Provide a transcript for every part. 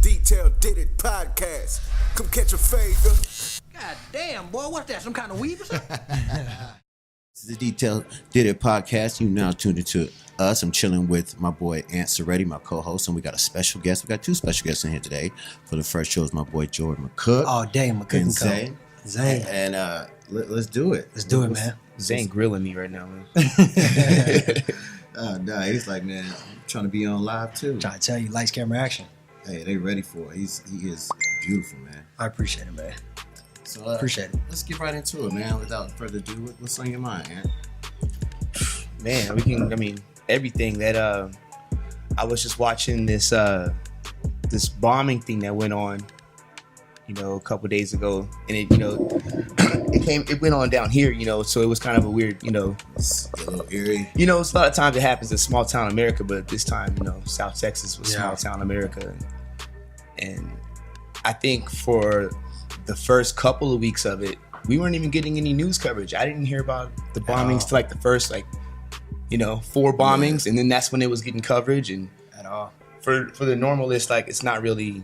Did It Podcast. Come catch a fade. God damn, boy, what's that? Some kind of weave or something? This is the Did It Podcast. You now tuned into us. I'm chilling with my boy Antsoready, my co-host, and we got a special guest. We got two special guests in here today. For the first show is my boy Jordan McCook. Oh, damn, McCook and Zay. Zay. And let's do it. Let's do it, man. Zay ain't grilling me right now, man. Nah, he's like, man, I'm trying to be on live too. Trying to tell you, lights, camera, action. Hey, they ready for it. He is beautiful, man. I appreciate it, man. So appreciate it. Let's get right into it, man. Without further ado, what's on your mind, Ant? Man, everything that I was just watching this bombing thing that went on, a couple days ago, and it went on down here, so it was kind of a weird, It's a little eerie. It's a lot of times it happens in small town America, but this time, South Texas was small town America, and I think for the first couple of weeks of it, we weren't even getting any news coverage. I didn't hear about the bombings to like the first 4 bombings, and then that's when it was getting coverage. And At all. For the normalist, it's not really,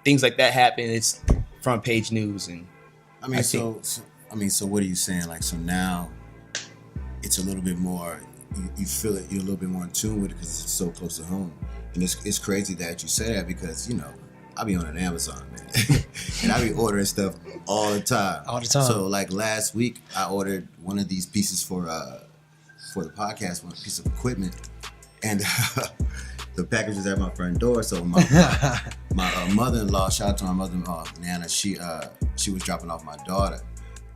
things like that happen. It's front page news, and so what are you saying? Like, so now it's a little bit more. You feel it. You're a little bit more in tune with it because it's so close to home. And it's crazy that you say that because I be on an Amazon, man, and I be ordering stuff all the time. All the time. So like last week, I ordered one of these pieces for the podcast, one piece of equipment, and the package was at my front door. So my mother-in-law, shout out to my mother-in-law, Nana, she was dropping off my daughter,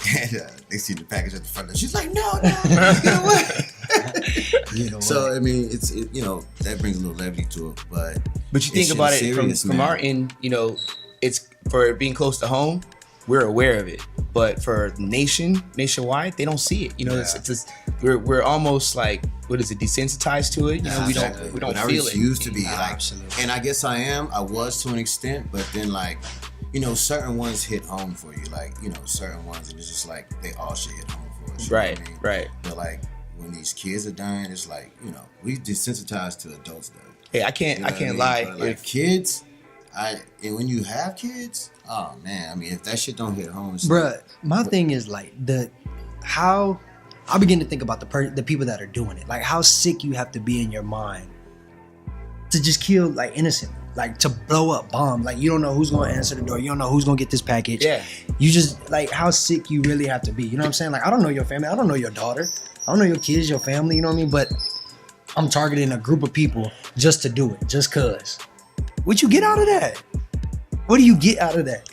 and they see the package at the front door. She's like, no, get away. So I mean, that brings a little levity to it, but you think about it from our end, it's for being close to home, we're aware of it, but for nationwide, they don't see it. We're almost like, what is it, desensitized to it? We don't but feel I it. refuse to be absolutely. And I guess I was to an extent, but then certain ones hit home for you, certain ones, and it's just like they all should hit home for us. Right. But when these kids are dying, it's like, we desensitized to adults though. Hey, I can't lie. But kids, and when you have kids, oh man, if that shit don't hit home, Bruh, my thing is how I begin to think about the people that are doing it. Like how sick you have to be in your mind to just kill innocent, to blow up bomb. You don't know who's gonna answer the door. You don't know who's gonna get this package. Yeah. You just how sick you really have to be. You know what I'm saying? I don't know your family. I don't know your daughter. I don't know your kids, your family. You know what I mean? But I'm targeting a group of people just to do it, just cause. What you get out of that? What do you get out of that?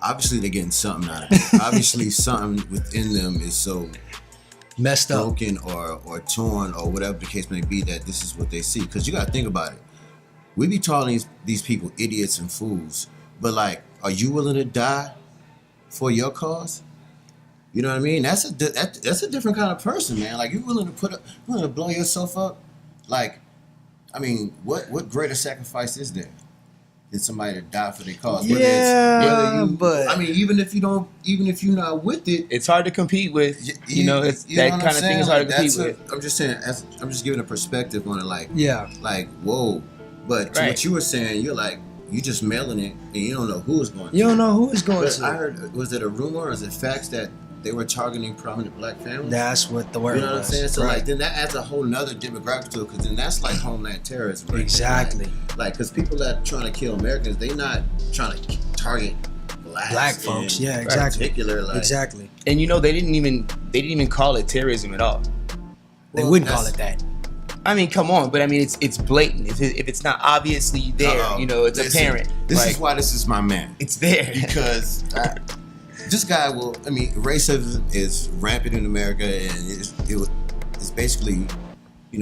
Obviously they're getting something out of it. Obviously something within them is so messed up, broken or torn or whatever the case may be that this is what they see. Because you got to think about it. We be calling these people idiots and fools, but are you willing to die for your cause? You know what I mean? That's a different kind of person, man. You willing to blow yourself up? What greater sacrifice is there than somebody to die for their cause? Even if you're not with it, it's hard to compete with. It's that kind of thing is hard to compete with. I'm just saying. I'm just giving a perspective on it. Whoa. But to what you were saying, you're you just mailing it and you don't know who is going to. You don't know who is going to. I heard, was it a rumor or is it facts that they were targeting prominent black families? That's what the word was. You know what I'm saying? So right. then that adds a whole nother demographic to it, because then that's homeland terrorism. Right? Exactly. Because people that are trying to kill Americans, they not trying to target black folks. Yeah, exactly. Particular, exactly. And they didn't even call it terrorism at all. They wouldn't call it that. Come on, but it's blatant. If it's not obviously there, it's apparent. This is why this is my man. It's there because this guy racism is rampant in America, and it's basically,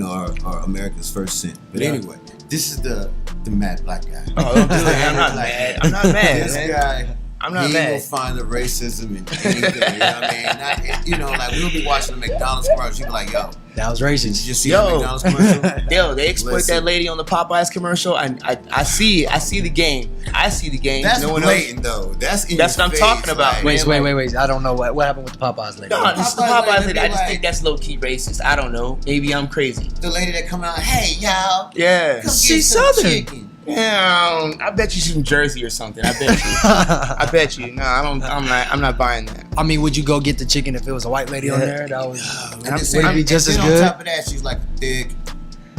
our America's first sin. But anyway, this is the mad black guy. Oh, I'm not mad. I'm not mad. This guy. I'm not mad. He will find the racism in anything. You know what I mean? We'll be watching the McDonald's commercial. You be like, yo, That was Did you racist. just see the McDonald's commercial? Yo, they exploit Listen. that lady on the Popeyes commercial. I see the game. I see the game. That's no one blatant, though. That's in That's your what I'm face, talking about. like- Wait. I don't know what happened with the Popeyes lady. No, this is the Popeyes Popeyes lady lady. I just like- think that's low key racist. I don't know. Maybe I'm crazy. The lady that come out, hey y'all, Yeah. come She's get some Southern. chicken. Yeah, I bet you she's from Jersey or something. I bet you. I bet you. No, I'm not buying that. I mean, would you go get the chicken if it was a white lady on Yeah. there? That was And would then it be just as on good? top of that, she's like thick,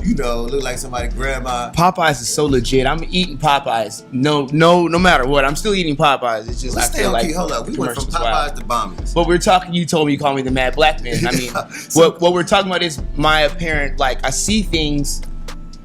look like somebody's grandma. Popeyes is so legit. I'm eating Popeyes. No matter what. I'm still eating Popeyes. It's just Let's I stay feel on like key. Hold up, we went from commercials wild. Popeyes to bombings. But we're talking. You told me you call me the mad black man. I mean, So- what we're talking about is my apparent. Like I see things,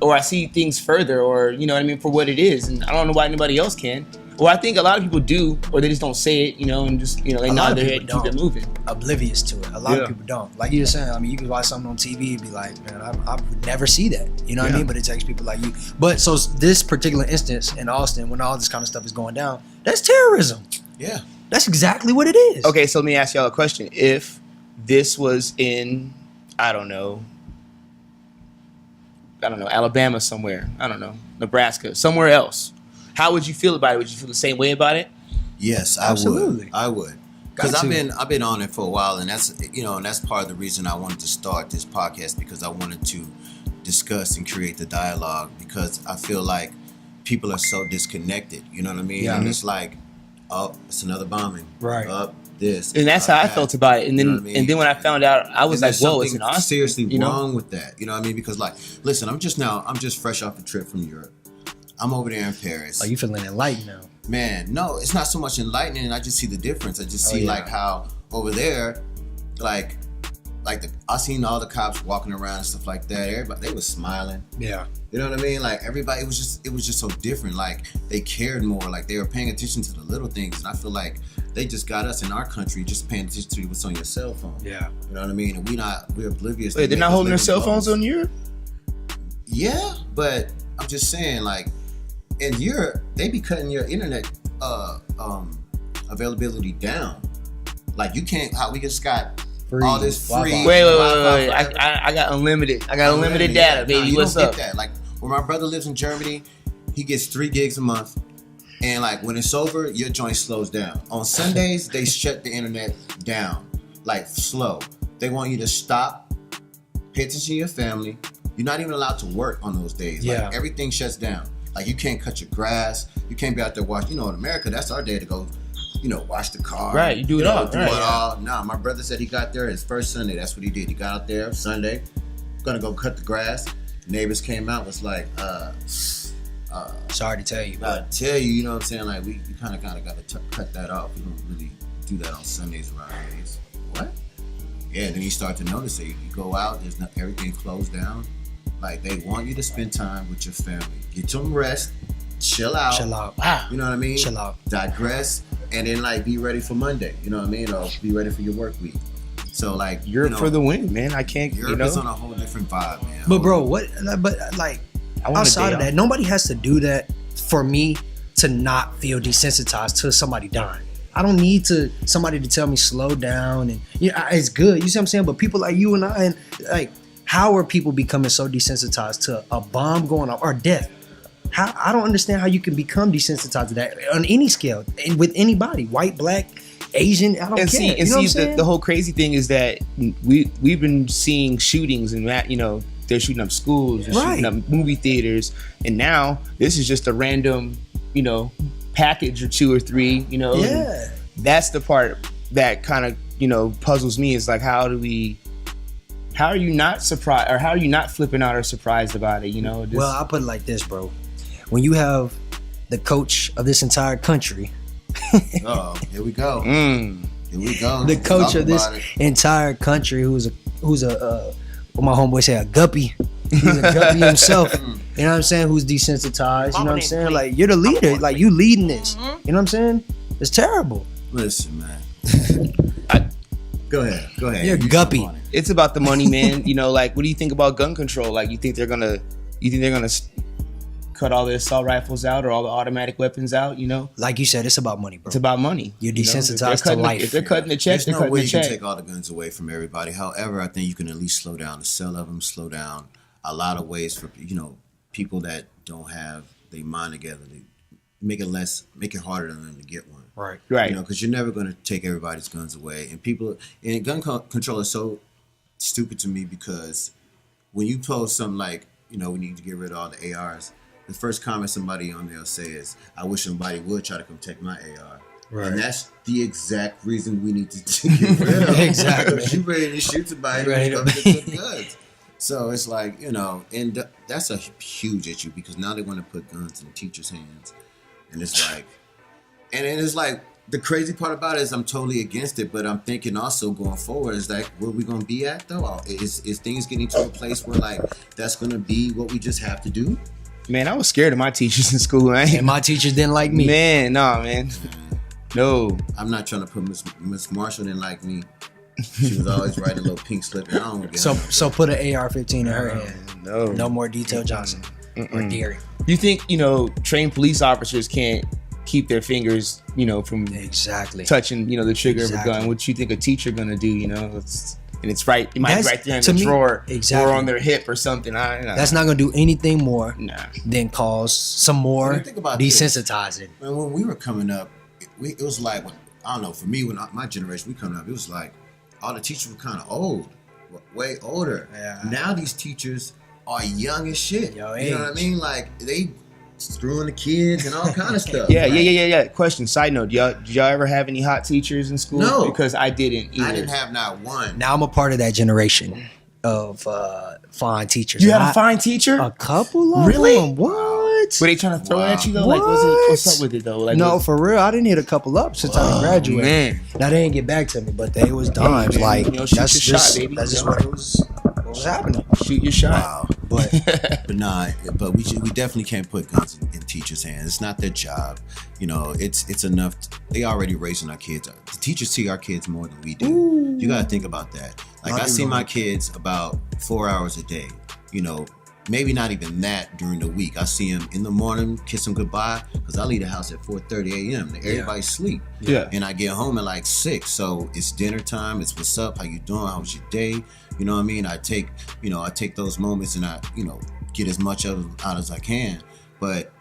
or I see things further, or you know what I mean for what it is, and I don't know why anybody else can. Or I think a lot of people do, or they just don't say it, and just they A lot nod of their people head and keep it don't. moving. Oblivious to it. A lot Yeah. of people don't. Like you were saying, I mean, you can watch something on TV and be like, man, I would never see that. You know what I Yeah. mean? But it takes people like you. But so this particular instance in Austin, when all this kind of stuff is going down, that's terrorism. Yeah. That's exactly what it is. Okay, so let me ask y'all a question. If this was in, I don't know, Alabama somewhere, I don't know, Nebraska, somewhere else, how would you feel about it? Would you feel the same way about it? Yes, I Absolutely. would. I would. Because Got I've been on it for a while, and that's part of the reason I wanted to start this podcast, because I wanted to discuss and create the dialogue, because I feel like people are so disconnected. You know what I mean? Yeah. And it's like, oh, it's another bombing. Right. Up this. And that's up how I that. felt about it. And then You know what I mean? and then when I found out, I was And like, there's whoa, it's something an Austin. seriously you know? wrong with that. You know what I mean? Because like, listen, I'm just fresh off a trip from Europe. I'm over there in Paris. Oh, you feeling enlightened now? Man, no, it's not so much enlightening. I just see the difference. I just Oh, see yeah. like how over there, I seen all the cops walking around and stuff like that. Everybody, they was smiling. Yeah. You know what I mean? Like everybody, it was just so different. Like they cared more. Like they were paying attention to the little things. And I feel like they just got us in our country just paying attention to what's on your cell phone. Yeah. You know what I mean? And we're oblivious. Wait, they're not holding their cell phones on you? Yeah, but I'm just saying, like, in Europe, they be cutting your internet availability down. Like, you can't. How we just got Free all this free. Wi-Fi. Wait. Wi-Fi forever. I got unlimited. I got unlimited data, baby. you What's don't up? Get that. Like, when my brother lives in Germany, he gets 3 gigs a month. And like when it's over, your joint slows down. On Sundays, they shut the internet down, like slow. They want you to stop, pay attention to your family. You're not even allowed to work on those days. Yeah. Like everything shuts down. Like you can't cut your grass. You can't be out there wash. In America, that's our day to go, wash the car. Right, you do it all, Do right. it all. Nah, my brother said he got there his first Sunday. That's what he did. He got out there Sunday, gonna go cut the grass. Neighbors came out, was like, Sorry to tell you, I but tell you, you know what I'm saying? Like, we kind of got to cut that off. We don't really do that on Sundays around here. It's, what? Yeah, then you start to notice it. You go out, there's not everything closed down. Like, they want you to spend time with your family. Get some rest, chill out. chill out. You know what I mean? Chill out. Digress, and then, like, be ready for Monday. You know what I mean? Or be ready for your work week. So, like, Europe for the win, man. I can't, Europe is on a whole different vibe, man. But bro, what? But like, I want a outside day of that, off. nobody has to do that for me to not feel desensitized to somebody dying. I don't need somebody to tell me slow down, and it's good. You see what I'm saying? But people like you and I, and like, how are people becoming so desensitized to a bomb going off or death? How I don't understand how you can become desensitized to that on any scale and with anybody, white, black, Asian. I don't care. See, You know what I'm the saying? whole crazy thing is that we've been seeing shootings and that, they're shooting up schools, they're shooting up movie theaters, and now this is just a random, package or 2 or 3, Yeah. and that's the part that kind of, puzzles me, is like, how are you not surprised, or how are you not flipping out or surprised about it, Well, I'll put it like this, bro. When you have the coach of this entire country, Oh, here we go. Mm. Here we go. the coach Talk of this about it. entire country, who's a what my homeboy say, a guppy. He's a guppy himself. You know what I'm saying? Who's desensitized. You know what I'm saying? Like, you're the leader. Like, you leading this. You know what I'm saying? It's terrible. Listen, man. Go ahead. You're You guppy. jump on it. It's about the money, man. Like, what do you think about gun control? Like, you think they're gonna cut all the assault rifles out or all the automatic weapons out, you know. Like you said, it's about money, bro. It's about money. You're you know? desensitized to life. If they're cutting the check, There's they're no cutting way the you check. can take all the guns away from everybody. However, I think you can at least slow down the sale of them, slow down a lot of ways for, you know, people that don't have their mind together. They make it harder for them to get one. Right. You know, because you're never going to take everybody's guns away. And gun control is so stupid to me because when you post something like, you know, we need to get rid of all the ARs, the first comment somebody on there will say is, I wish somebody would try to come take my AR. Right. And that's the exact reason we need to get rid of them. Exactly. Because you ready to shoot somebody Ready who's to to take guns. So it's like, you know, and that's a huge issue because now they want to put guns in teachers' hands. And it's like, and it's like, the crazy part about it is I'm totally against it, but I'm thinking also going forward is like, where we going to be at though? Is things getting to a place where like, that's going to be what we just have to do? Man, I was scared of my teachers in school, man. And my teachers didn't like me. Man, no, man. No. I'm not trying to put Miss Marshall didn't like me. She was always writing a little pink slip. And I don't get So put an AR-15 in her hand. No. No more Detail Johnson or Derrick. You think, you know, trained police officers can't keep their fingers, you know, from Exactly. touching, you know, the trigger Exactly. of a gun? What you think a teacher gonna do, you know? It's right. It might be That's- right there in to the me, drawer exactly. or on their hip or something. I don't know. That's not gonna do anything more Nah. than cause some more Think about this. desensitizing. And when we were coming up, it was like, I don't know, for me, when my generation, we coming up, it was like, all the teachers were kind of old, way older. Yeah. Now these teachers are young as shit. Your You know what I age. mean? Like, they screwing the kids and all kind of stuff. Yeah. Question, side note, did y'all ever have any hot teachers in school? No. Because I didn't either. I didn't have not one. Now I'm a part of that generation of fine teachers. You had And a fine teacher? a couple of Really? them. What? Were they trying to throw it at you though? What? Like, what's up with it though? Like, No, for real. I didn't hit a couple up since I graduated. man. Now they didn't get back to me, but they was dimes. man, Like you know, shoot that's your just shot, baby. that's just what was happening. shoot your shot. Wow. But But we definitely can't put guns in teachers' hands. It's not their job. You know, it's enough. They already raising our kids. The teachers see our kids more than we do. You got to think about that. Like, I see my kids about 4 hours a day. You know, maybe not even that during the week. I see them in the morning, kiss them goodbye, because I leave the house at 4:30 a.m. Everybody's sleep. Yeah. And I get home at like 6. So it's dinner time. It's what's up? How you doing? How was your day? You know what I mean? I take those moments and I, you know, get as much of them out as I can. But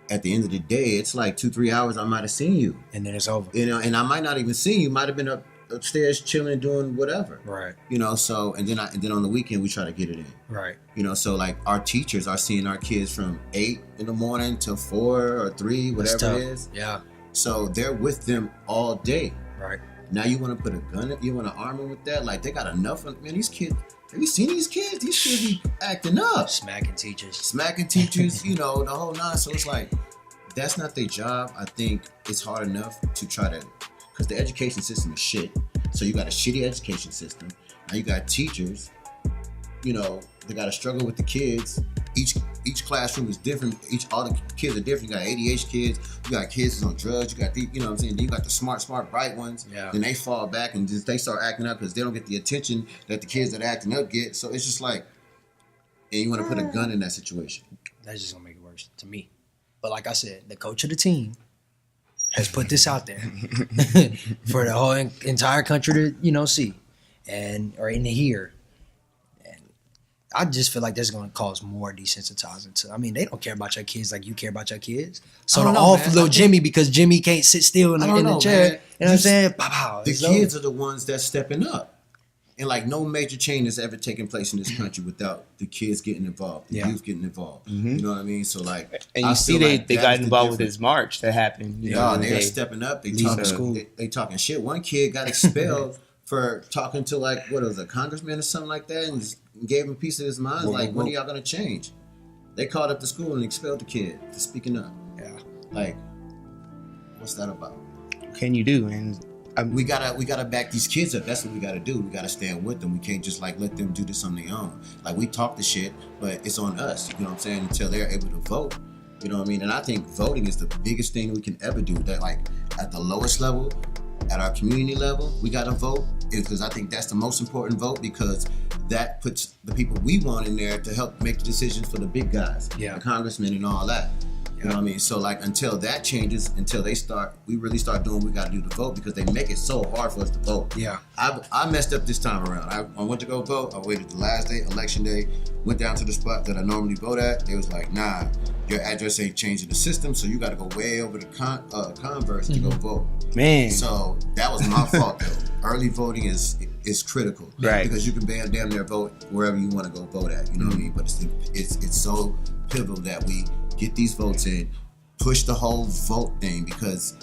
at the end of the day, it's like 2-3 hours I might have seen you. and then it's over. You know, and I might not even see you. Might have been upstairs chilling, doing whatever. Right. You know, so and then on the weekend we try to get it in. Right. You know, so like our teachers are seeing our kids from 8 in the morning till 4 or 3, That's whatever it tough. is. Yeah. So they're with them all day. Right. Now you want to put a gun, you want to arm them with that? Like, they got enough of, man, these kids, have you seen these kids? These kids be acting up. Smacking teachers. Smacking teachers, you know, the whole nine. So it's like, that's not their job. I think it's hard enough to try to, because the education system is shit. So you got a shitty education system. Now you got teachers, you know, they got to struggle with the kids. Each classroom is different. All the kids are different. You got ADHD kids. You got kids who's on drugs. You got the, you know what I'm saying. Then you got the smart, bright ones. Yeah. Then they fall back and just they start acting up because they don't get the attention that the kids that are acting up get. So it's just like, and you want to put a gun in that situation. That's just gonna make it worse to me. But like I said, the coach of the team has put this out there for the whole entire country to, you know, see or in to hear. And I just feel like that's going to cause more desensitizing to. I mean, they don't care about your kids like you care about your kids. So I don't to know, off man. little Jimmy because Jimmy can't sit still in I don't the know, chair. man. You know what I'm saying? Pow, The it's kids over. are the ones that's stepping up. And like no major change has ever taken place in this country without the kids getting involved, the youth getting involved. You know what I mean? So like, And I you see feel like they that got is the involved with difference. this march that happened. You know, Yeah, the they're day. stepping up. They Leaving talking school. They talking shit. One kid got expelled for talking to like what was it, a congressman or something like that, and just gave him a piece of his mind. Like, when are y'all gonna change? They called up the school and expelled the kid for speaking up. Yeah. Like, what's that about? What can you do? And We gotta back these kids up. That's what we gotta do. We gotta stand with them. We can't just like let them do this on their own. Like, we talk the shit, but it's on us. You know what I'm saying? Until they're able to vote. You know what I mean? And I think voting is the biggest thing we can ever do. That like at the lowest level, at our community level, we gotta vote. Because I think that's the most important vote, because that puts the people we want in there to help make the decisions for the big guys, the congressmen and all that. You know what I mean? So like until that changes, until we really start doing what we got to do to vote, because they make it so hard for us to vote. Yeah. I messed up this time around. I went to go vote. I waited the last day, election day, went down to the spot that I normally vote at. They was like, nah, your address ain't changing the system, so you got to go way over the Converse to go vote. Man. So that was my fault though. Early voting is critical, right? Because you can damn near vote wherever you want to go vote at. You know what I mean? But it's so pivotal that we get these votes in, push the whole vote thing, because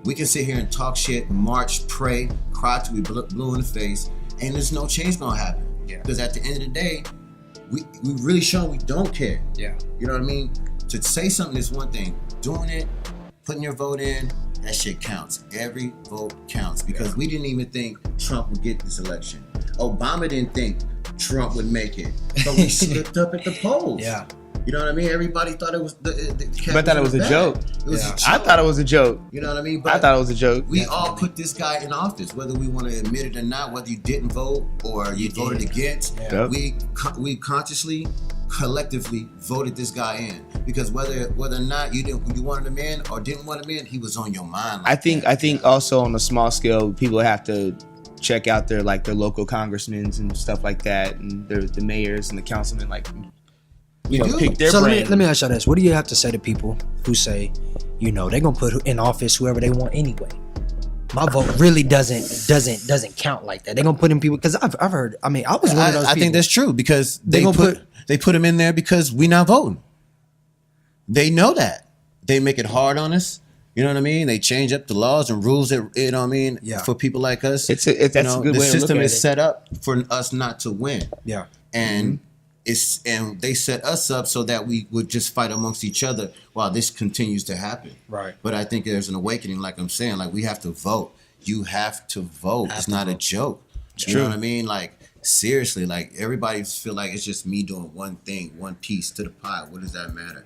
we can sit here and talk shit, march, pray, cry till we blue in the face, and there's no change gonna happen. Yeah. Because at the end of the day, we really show we don't care. Yeah. You know what I mean? To say something is one thing. Doing it, putting your vote in, that shit counts. Every vote counts, because we didn't even think Trump would get this election. Obama didn't think Trump would make it, but we slipped up at the polls. Yeah. You know what I mean? Everybody thought it was the but I thought it was a joke. It was a joke. I thought it was a joke. You know what I mean? But I thought it was a joke. We all put this guy in office, whether we want to admit it or not, whether you didn't vote or you voted against. Yeah. We consciously, collectively voted this guy in, because whether or not you wanted him in or didn't want him in, he was on your mind. I think also on a small scale, people have to check out their local congressmen and stuff like that, and the mayors and the councilmen, pick their brain. Let me ask you this: what do you have to say to people who say, they're gonna put in office whoever they want anyway? My vote really doesn't count like that. They're gonna put in people, because I've heard. I mean, I was one of those people. I think that's true, because they put them in there because we not voting. They know that. They make it hard on us. You know what I mean? They change up the laws and rules that, you know what I mean, for people like us. That's a good way to look at it. The system is set up for us not to win. Yeah. And and they set us up so that we would just fight amongst each other while this continues to happen. Right. But I think there's an awakening, like I'm saying, we have to vote. You have to vote. It's not a joke. It's true. You know what I mean? Seriously, everybody feel like it's just me doing one thing, one piece to the pie. What does that matter?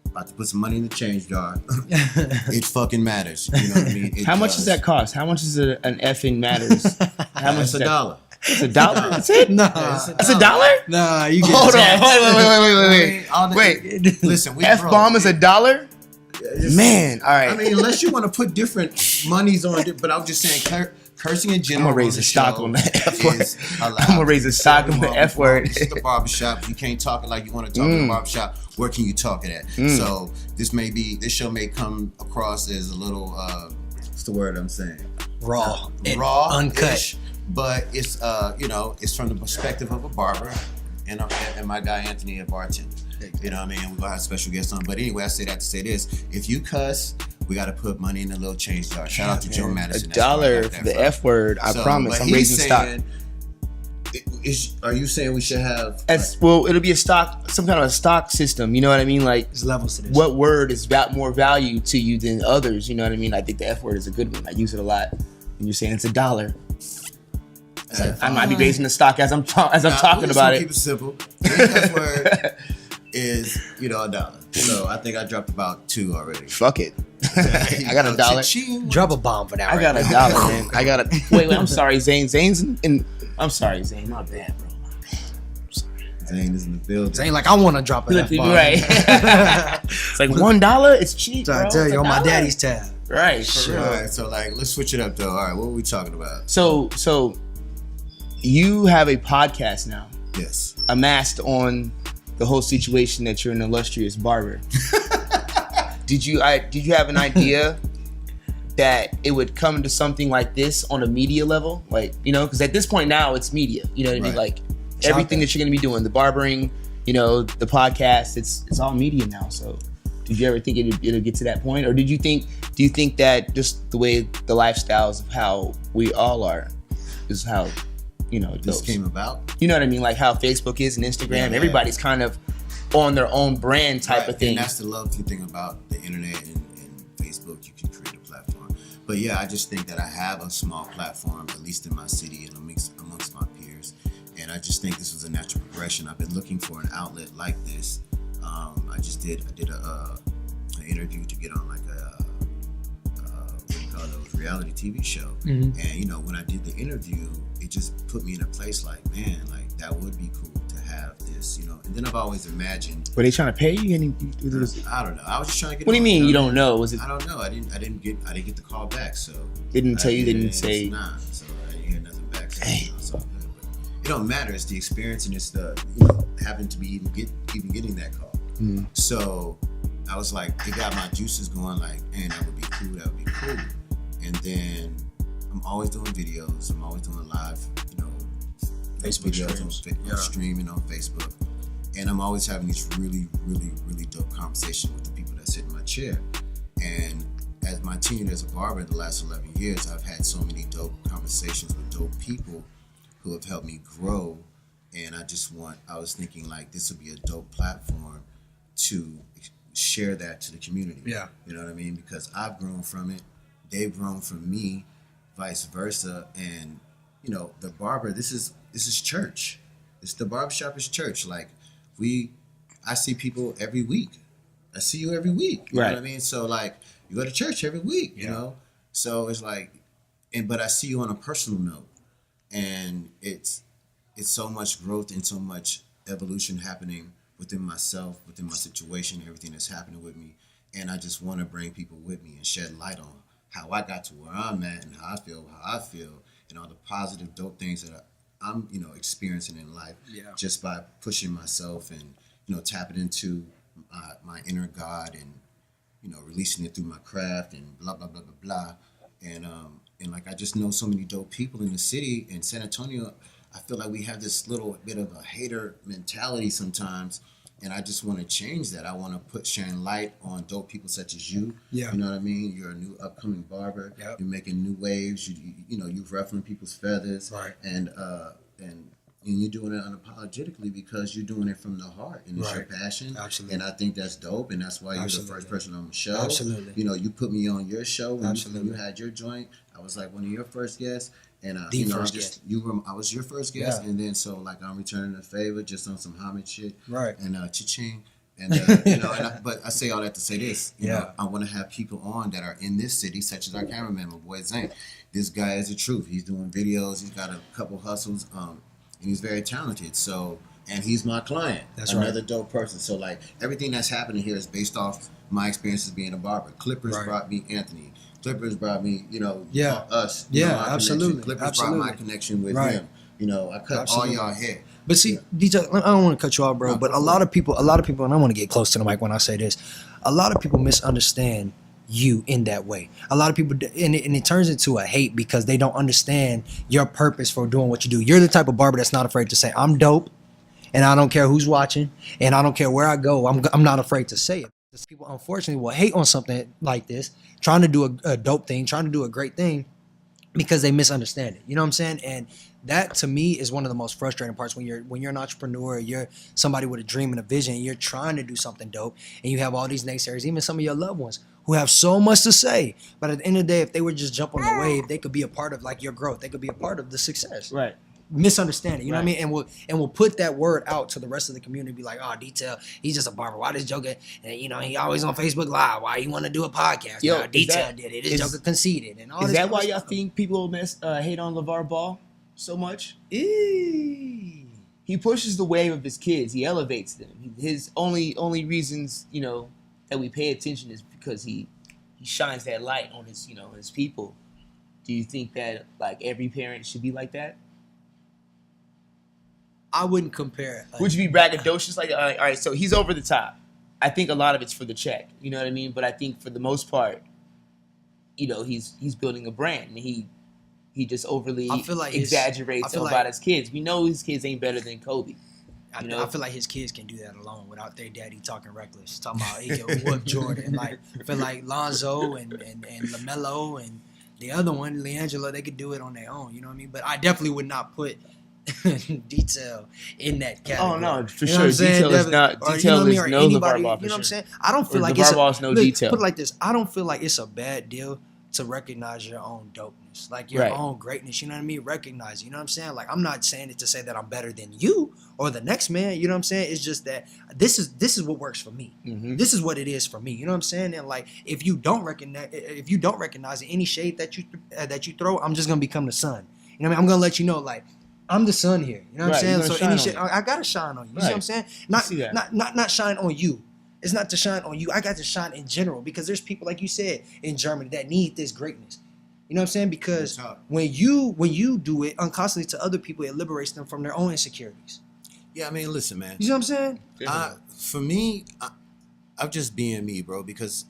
About to put some money in the change jar. It fucking matters. You know what I mean? How much does that cost? How much is an effing matters? How much? It's $1. It's $1? That's it? No. It's $1? Nah, you get Hold on. Wait. Listen, F-bomb is $1? Man, all right. I mean, unless you want to put different monies on it, but I'm just saying, cursing in general. I'm gonna raise a stock on the F word. I'm gonna raise a stock on the F word. This is the barbershop. You can't talk it like you want to talk in the barbershop. Where can you talk it at? So this show may come across as a little, what's the word I'm saying? Raw, uncut. But it's it's from the perspective of a barber and my guy Anthony, a bartender. You know what I mean? We're gonna have special guests on. But anyway, I say that to say this: if you cuss, we gotta put money in the little change jar. Shout out to Joe Madison. $1 for the F word. I promise. I'm raising stock. Are you saying we should have? It'll be some kind of a stock system. You know what I mean? There's levels to this. What word is more value to you than others? You know what I mean? I think the F word is a good one. I use it a lot. And you're saying it's $1. I might be raising the stock as I'm talking about it. Keep it simple. The F word is $1. So I think I dropped about 2 already. Fuck it. I got $1. Drop a bomb for that. I got $1, man. I got Wait. I'm sorry, Zane. Zane's in. I'm sorry, Zane. My bad, bro. I'm sorry. Zane is in the building. Zane, I want to drop an F-bomb. Right. It's $1. It's cheap, bro. I tell you, on my daddy's tab. Right. For real. All right. So let's switch it up though. All right. What are we talking about? So you have a podcast now. Yes. Amassed on the whole situation that you're an illustrious barber. Did you have an idea that it would come to something like this on a media level? Because at this point now it's media. You know what I mean? Everything that you're going to be doing, the barbering, the podcast, it's all media now. So did you ever think it'll get to that point? Or do you think that just the way the lifestyles of how we all are is how it this goes. came about? You know what I mean? How Facebook is and Instagram. Everybody's kind of on their own brand type of thing. And that's the lovely thing about the internet and Facebook. You can create a platform. But yeah, I just think that I have a small platform, at least in my city and amongst my peers. And I just think this was a natural progression. I've been looking for an outlet like this. I did an interview to get on call those, reality TV show. Mm-hmm. And, you know, when I did the interview, it just put me in a place like, man, like that would be cool to have this, you know. And then I've always imagined. Were they trying to pay you? I don't know. I was just trying to get. What do you mean you don't know? Was it? I don't know. I didn't get the call back. So Didn't tell you? Didn't say. Nah. So I didn't hear nothing back. So it's all good. But it don't matter. It's the experience and it's the, you know, having to be even getting that call. So I was like, it got my juices going. Like, man, that would be cool. That would be cool. And then I'm always doing videos. I'm always doing live, you know, Facebook videos streams. Streaming on Facebook. And I'm always having these really, really, really dope conversations with the people that sit in my chair. And as my tenure as a barber the last 11 years, I've had so many dope conversations with dope people who have helped me grow. And I was thinking like this would be a dope platform to share that to the community. Yeah. You know what I mean? Because I've grown from it. They've grown from me, vice versa. And, you know, the barber, this is church. The barbershop is church. Like I see people every week. I see you every week. You know what I mean? So like you go to church every week, you know? So it's like, but I see you on a personal note, and it's so much growth and so much evolution happening within myself, within my situation, everything that's happening with me. And I just want to bring people with me and shed light on how I got to where I'm at and how I feel, and all the positive, dope things that I'm, you know, experiencing in life just by pushing myself and, you know, tapping into my inner God and, you know, releasing it through my craft and blah, blah, blah, blah, blah. And like, I just know so many dope people in the city. In San Antonio, I feel like we have this little bit of a hater mentality sometimes. And I just want to change that. I want to shine light on dope people such as you. Yeah. You know what I mean? You're a new upcoming barber. Yep. You're making new waves. You know, you're ruffling people's feathers. Right. And you're doing it unapologetically because you're doing it from the heart and it's your passion. Absolutely. And I think that's dope. And that's why you're the first person on the show. Absolutely. You know, you put me on your show when you had your joint. I was like one of your first guests. And I was your first guest, and then so like I'm returning the favor just on some homage shit, right? And cha-ching, and you know, but I say all that to say this, you know, I want to have people on that are in this city, such as our cameraman, my boy Zay. This guy is the truth. He's doing videos. He's got a couple hustles, and he's very talented. So, and he's my client. That's another dope person. So like everything that's happening here is based off my experiences being a barber. Clippers brought me Anthony. Clippers brought me, you know, us. You know, absolutely. Clippers brought my connection with him. You know, I cut all y'all hair. But see, DJ, I don't want to cut you off, bro. But a lot of people, and I want to get close to the mic when I say this. A lot of people misunderstand you in that way. A lot of people, and it turns into a hate because they don't understand your purpose for doing what you do. You're the type of barber that's not afraid to say, "I'm dope," and I don't care who's watching, and I don't care where I go. I'm not afraid to say it. People unfortunately will hate on something like this, trying to do a dope thing, trying to do a great thing, because they misunderstand it. You know what I'm saying? And that to me is one of the most frustrating parts when you're an entrepreneur, you're somebody with a dream and a vision, and you're trying to do something dope, and you have all these naysayers, even some of your loved ones who have so much to say. But at the end of the day, if they would just jump on the wave, they could be a part of like your growth. They could be a part of the success. Right. Misunderstanding, you know what I mean, and we'll put that word out to the rest of the community, be like, "Oh, Detail, he's just a barber. Why this joker? And you know, he always on Facebook Live. Why you want to do a podcast? Yo, Detail did it. This joker conceited and all." Is that why y'all think people hate on LeVar Ball so much? He pushes the wave of his kids. He elevates them. His only reasons, you know, that we pay attention is because he shines that light on his, you know, his people. Do you think that like every parent should be like that? I wouldn't compare it. Would you be braggadocious? Like, all right, so he's over the top. I think a lot of it's for the check. You know what I mean? But I think for the most part, you know, he's building a brand. And he just overly exaggerates about his kids. We know his kids ain't better than Kobe. I feel like his kids can do that alone without their daddy talking reckless. Talking about he can whoop Jordan. Like, I feel like Lonzo and LaMelo and the other one, LiAngelo, they could do it on their own. You know what I mean? But I definitely would not put Detail in that category. Oh no, for sure. Detail is not. Detail is no LeVar Ball. You know what I'm saying? I don't feel like LeVar Ball is no Detail. Put it like this: I don't feel like it's a bad deal to recognize your own dopeness, like your own greatness. You know what I mean? Recognize. You know what I'm saying? Like, I'm not saying it to say that I'm better than you or the next man. You know what I'm saying? It's just that this is what works for me. This is what it is for me. You know what I'm saying? And like, if you don't recognize any shade that you throw, I'm just gonna become the sun. You know what I mean? I'm gonna let you know, like, I'm the sun here. You know what I'm saying? So any shit, I gotta shine on you. You see what I'm saying? Not shine on you. It's not to shine on you. I got to shine in general, because there's people, like you said, in Germany that need this greatness. You know what I'm saying? Because when you do it unconsciously to other people, it liberates them from their own insecurities. Yeah, I mean, listen, man. You know what I'm saying? For me, I'm just being me, bro, because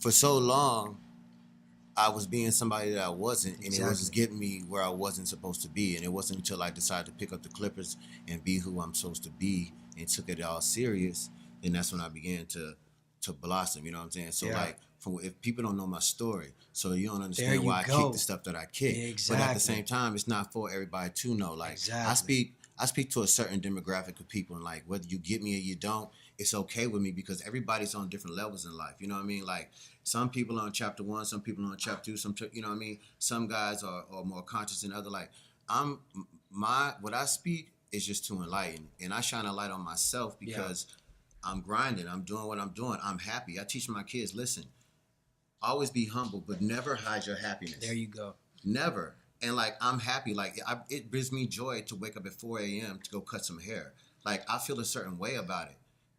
for so long, I was being somebody that I wasn't, and it was just getting me where I wasn't supposed to be. And it wasn't until I decided to pick up the Clippers and be who I'm supposed to be and took it all serious, and that's when I began to blossom. You know what I'm saying? So like, if people don't know my story, so you don't understand why I kick the stuff that I kick. Exactly. But at the same time, it's not for everybody to know. Like, I speak to a certain demographic of people, and like, whether you get me or you don't, it's okay with me, because everybody's on different levels in life. You know what I mean? Like, some people are on chapter 1, some people are on chapter 2, you know what I mean? Some guys are more conscious than others. Like, what I speak is just to enlighten, and I shine a light on myself because I'm grinding. I'm doing what I'm doing. I'm happy. I teach my kids, listen, always be humble, but never hide your happiness. There you go. Never. And like, I'm happy. Like, it brings me joy to wake up at 4 a.m. to go cut some hair. Like, I feel a certain way about it.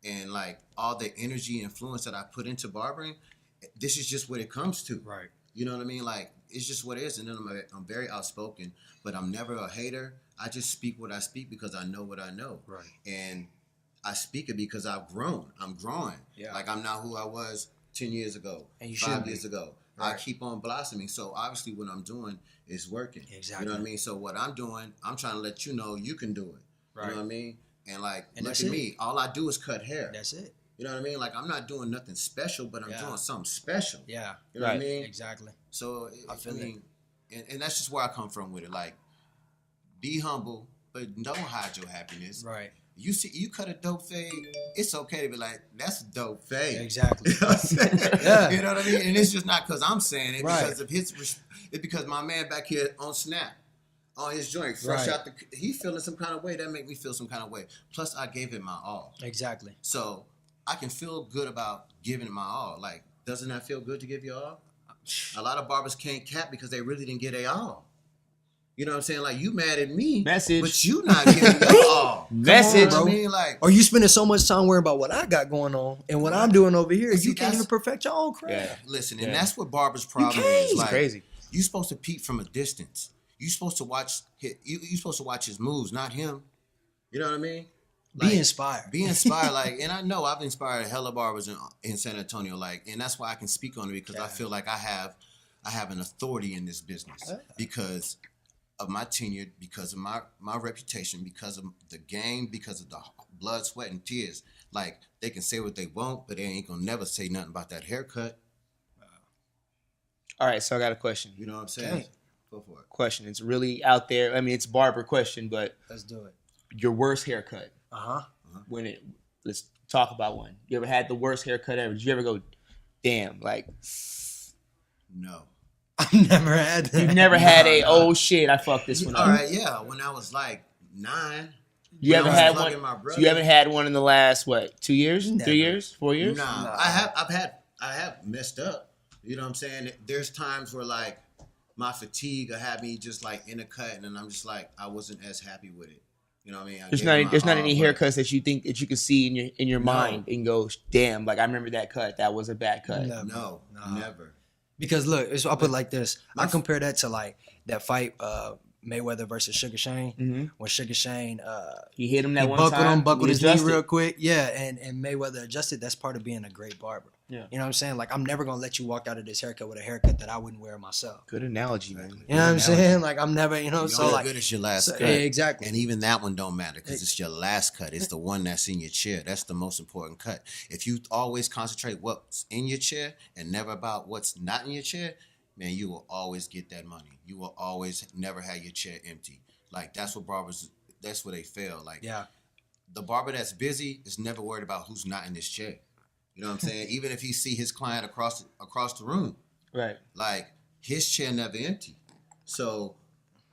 And like, all the energy and influence that I put into barbering, this is just what it comes to. Right. You know what I mean? Like, it's just what it is. And then I'm very outspoken, but I'm never a hater. I just speak what I speak because I know what I know. Right. And I speak it because I've grown. I'm growing. Yeah. Like, I'm not who I was 10 years ago, and 5 years ago. Right. I keep on blossoming. So obviously what I'm doing is working. Exactly. You know what I mean? So what I'm doing, I'm trying to let you know you can do it. Right. You know what I mean? And like, look at me. All I do is cut hair. That's it. You know what I mean? Like, I'm not doing nothing special, but I'm doing something special. Yeah. You know what I mean? Exactly. So, I mean, and that's just where I come from with it. Like, be humble, but don't hide your happiness. Right. You cut a dope fade, it's okay to be like, that's a dope fade. Exactly. You know what I'm saying? You know what I mean? And it's just not because I'm saying it, because of it's because my man back here on Snap, on his joint, fresh out he feeling some kind of way, that make me feel some kind of way. Plus, I gave it my all. Exactly. So I can feel good about giving it my all. Like, doesn't that feel good to give your all? A lot of barbers can't cap because they really didn't get their all. You know what I'm saying? Like, you mad at me, but you not giving your all. Message, bro. I mean, like, or you spending so much time worrying about what I got going on and what I'm doing over here, you can't even perfect your own craft. Yeah. Listen, and that's what barbers' problem is. Like, it's crazy. You supposed to peep from a distance. You supposed to watch you supposed to watch his moves, not him. You know what I mean? Like, be inspired. Be inspired. Like, and I know I've inspired a hella barbers in San Antonio. Like, and that's why I can speak on it, because I feel like I have an authority in this business because of my tenure, because of my reputation, because of the game, because of the blood, sweat, and tears. Like, they can say what they want, but they ain't gonna never say nothing about that haircut. All right, so I got a question. You know what I'm saying? Okay. Go for it. Question. It's really out there. I mean, it's barber question, but let's do it. Your worst haircut. Let's talk about one. You ever had the worst haircut ever? Did you ever go, damn, like? No. I've never had that. You've never had oh shit, I fucked this one up. All right, yeah. When I was like 9. You ever had one? So you haven't had one in the last 2 years, Never. 3 years, 4 years? No. I have messed up. You know what I'm saying? There's times where like my fatigue will have me just like in a cut, and then I'm just like, I wasn't as happy with it. You know what I mean? There's not any haircuts that you think that you can see in your mind and go, damn, like I remember that cut. That was a bad cut. No, never. Because look, I'll put it like this. I compare that to like that fight Mayweather versus Sugar Shane. When Sugar Shane he hit him that one time. Buckled his knee real quick. Yeah, and Mayweather adjusted. That's part of being a great barber. Yeah. You know what I'm saying? Like, I'm never gonna let you walk out of this haircut with a haircut that I wouldn't wear myself. Good analogy, man. You know what I'm saying? Like, I'm never, so like, good as your last cut. Yeah, exactly. And even that one don't matter because it's your last cut. It's the one that's in your chair. That's the most important cut. If you always concentrate what's in your chair and never about what's not in your chair, man, you will always get that money. You will always never have your chair empty. Like, that's what barbers, that's where they fail. Like, the barber that's busy is never worried about who's not in this chair. You know what I'm saying? Even if he see his client across the room. Right. Like his chair never empty. So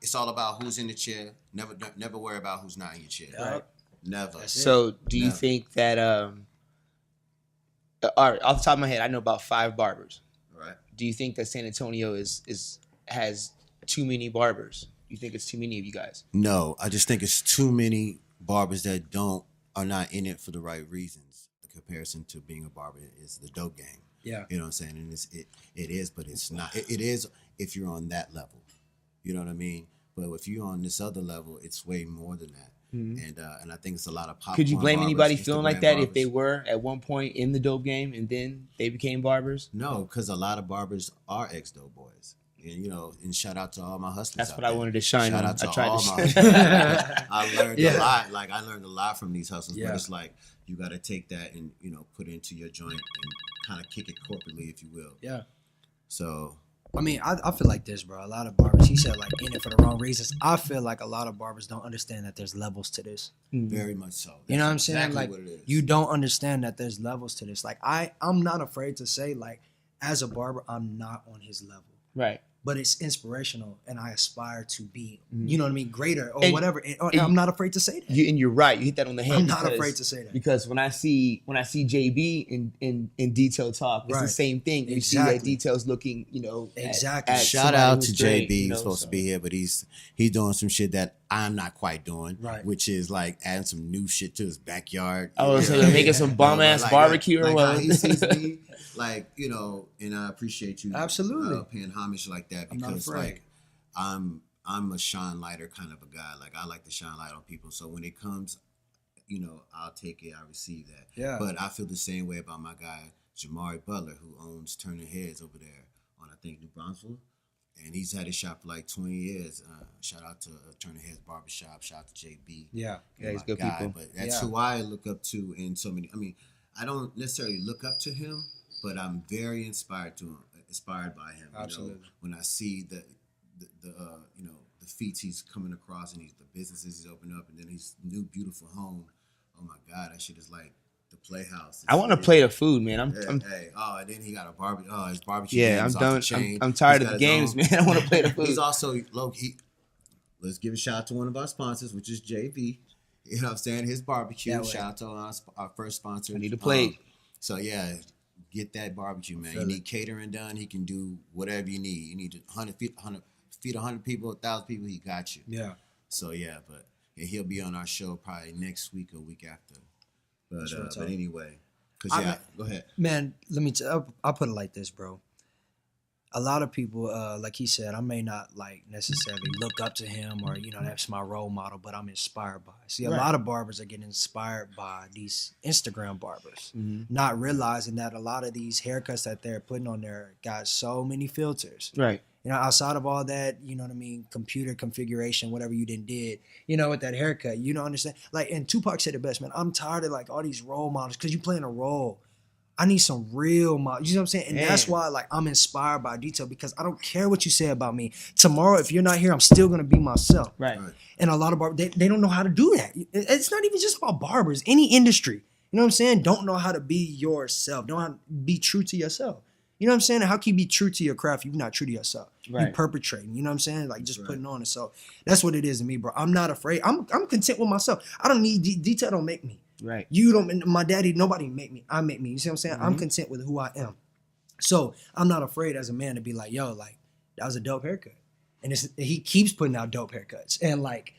it's all about who's in the chair. Never worry about who's not in your chair. Right. Never. So do you Never. think that all right, off the top of my head, I know about 5 barbers. Right. Do you think that San Antonio has too many barbers? You think it's too many of you guys? No, I just think it's too many barbers that are not in it for the right reasons. The comparison to being a barber is the dope game. Yeah. You know what I'm saying? And it is, but it's not. It is if you're on that level. You know what I mean? But if you're on this other level, it's way more than that. And I think it's a lot of popcorn. Could you blame barbers, anybody feeling like Instagram that if barbers. they were at one point in the dope game and then they became barbers? No, because a lot of barbers are ex-dope boys. And, and shout out to all my hustlers. That's out what I there. wanted to shine shout on. Out to I tried all to my shine. hustlers. I learned a lot. Like, I learned a lot from these hustlers. Yeah. But it's like, you got to take that and, put it into your joint and kind of kick it corporately, if you will. Yeah. So... I mean, I feel like this, bro. A lot of barbers, he said, like, in it for the wrong reasons. I feel like a lot of barbers don't understand that there's levels to this. Very much so. You know what I'm saying? Exactly Like, what it is. you don't understand that there's levels to this. Like, I'm not afraid to say, like, as a barber, I'm not on his level. Right. But it's inspirational, and I aspire to be, you know what I mean, greater or And- whatever. And I'm not afraid to say that. And you're right. You hit that on the head. I'm not afraid to say that. Because when I see JB in detail talk, it's the Right. same thing. You see Exactly. that details looking, Exactly. Shout somebody out who's to great, JB. He's supposed to be here, but he's doing some shit that I'm not quite doing, Right. which is like adding some new shit to his backyard. Oh, so you're making some bum ass barbecue or like what? how he sees me, like, and I appreciate you Absolutely. paying homage like that I'm not because afraid. like I'm a shine lighter kind of a guy. Like I like to shine light on people. So when it comes, I'll take it, I receive that. Yeah. But I feel the same way about my guy Jamari Butler, who owns Turning Heads over there on I think New Brunswick. And he's had his shop for like 20 years. Shout out to Turner Heads Barbershop. Shout out to JB. Yeah. Yeah, he's my good guy. people. But that's Yeah. who I look up to in so many. I mean, I don't necessarily look up to him, but I'm very inspired by him. Absolutely. When I see the feats he's coming across and the businesses he's opened up, and then his new beautiful home. Oh my God, that shit is like the Playhouse. I want to play the food, man. I'm And then he got a barbecue. Oh, his barbecue. yeah, game I'm is off done. the chain. I'm tired He's of the got his games, own- man. I want to play the food. He's also let's give a shout out to one of our sponsors, which is JB. You know what I'm saying? His barbecue. Yeah, Shout out to our first sponsor. I need a plate. So yeah, get that barbecue, man. You Feel need catering done. He can do whatever you need. You need 100 feet, 100 people, 1,000 people. He got you. Yeah. So yeah, but he'll be on our show probably next week or week after. But Sure, but anyway, because go ahead. Man, let me I'll put it like this, bro. A lot of people, like he said, I may not like necessarily look up to him or, that's my role model, but I'm inspired by it. See, a Right. lot of barbers are getting inspired by these Instagram barbers, Mm-hmm. not realizing that a lot of these haircuts that they're putting on there got so many filters. Right. Outside of all that, you know what I mean, computer configuration, whatever you did, with that haircut, you don't understand. Like, and Tupac said it best, man, I'm tired of like all these role models because you playing a role. I need some real models. You know what I'm saying? And that's why, like, I'm inspired by Detail because I don't care what you say about me. Tomorrow, if you're not here, I'm still going to be myself. Right. And a lot of barbers, they don't know how to do that. It's not even just about barbers. Any industry, you know what I'm saying? Don't know how to be yourself. Don't know how to be true to yourself. You know what I'm saying? How can you be true to your craft if you're not true to yourself? Right. You perpetrating, you know what I'm saying? Like just putting on it. So that's what it is to me, bro. I'm not afraid. I'm content with myself. I don't need Detail don't make me. Right. You don't, my daddy, nobody make me. I make me. You see what I'm saying? I'm content with who I am. So I'm not afraid as a man to be like, yo, like, that was a dope haircut. And he keeps putting out dope haircuts. And like,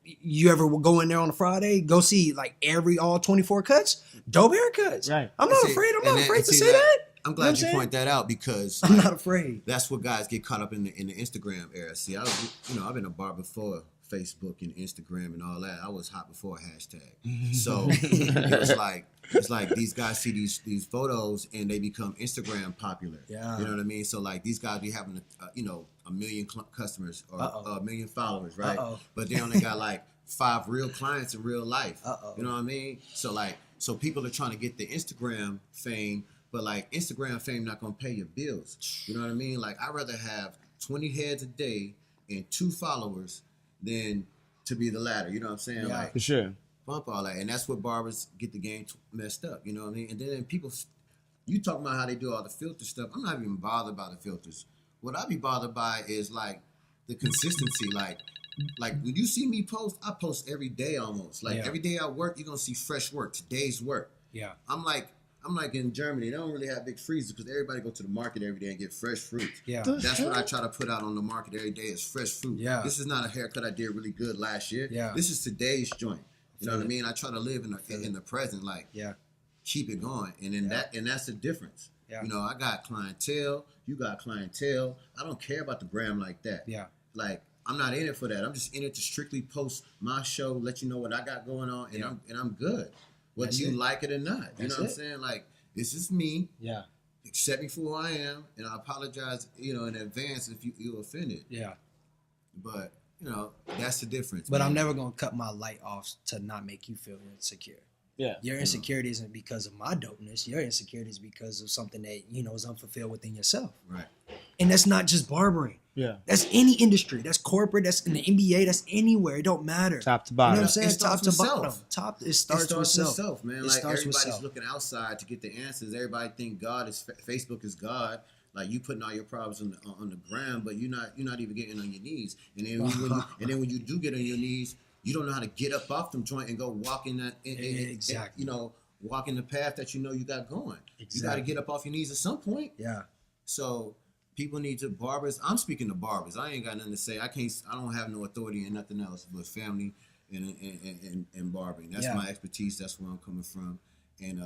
you ever go in there on a Friday, go see like all 24 cuts, dope haircuts. Right. I'm not afraid. I'm not afraid to say that. I'm You know glad what I'm you saying? point that out because I'm not afraid. that's what guys get caught up in the Instagram era. See, I've been a barber before Facebook and Instagram and all that. I was hot before a hashtag. So it's like these guys see these photos and they become Instagram popular. Yeah. You know what I mean? So like these guys be having a million customers or a million followers, right? But they only got like 5 real clients in real life. You know what I mean? So people are trying to get the Instagram fame, but like Instagram fame not gonna pay your bills. You know what I mean? Like I'd rather have 20 heads a day and 2 followers than to be the latter. You know what I'm saying? Yeah. Like For sure. bump all that, and that's what barbers get the game messed up. You know what I mean? And then people, you talking about how they do all the filter stuff. I'm not even bothered by the filters. What I be bothered by is like the consistency. Like when you see me post, I post every day almost. Like every day I work, you're gonna see fresh work. Today's work. Yeah. I'm like in Germany. They don't really have big freezers because everybody go to the market every day and get fresh fruit. Yeah. That's what I try to put out on the market every day is fresh fruit. Yeah. This is not a haircut I did really good last year. Yeah. This is today's joint. You know what I mean? I try to live in the present, like keep it going, and then that's the difference. Yeah. You know, I got clientele. You got clientele. I don't care about the gram like that. Yeah. Like I'm not in it for that. I'm just in it to strictly post my show, let you know what I got going on, and I'm good. Whether you like it or not. You know what I'm saying? Like, this is me. Yeah. Accept me for who I am, and I apologize, in advance if you're offended. Yeah. But, that's the difference. But man. I'm never going to cut my light off to not make you feel insecure. Yeah. Your insecurity isn't because of my dopeness. Your insecurity is because of something that, is unfulfilled within yourself. Right. And that's not just barbering. Yeah. That's any industry. That's corporate. That's in the NBA. That's anywhere. It don't matter. Top to bottom. You know what I'm saying? Top to bottom. It starts with self, man. Like everybody's looking outside to get the answers. Everybody think Facebook is God. Like you putting all your problems on the ground, but you're not even getting on your knees. And then when you do get on your knees, you don't know how to get up off them joint and go walk in that. Exactly. Walk in the path that you got going. Exactly. You got to get up off your knees at some point. Yeah. So. People need to barbers. I'm speaking to barbers. I ain't got nothing to say. I don't have no authority in nothing else but family and barbering. That's my expertise. That's where I'm coming from. And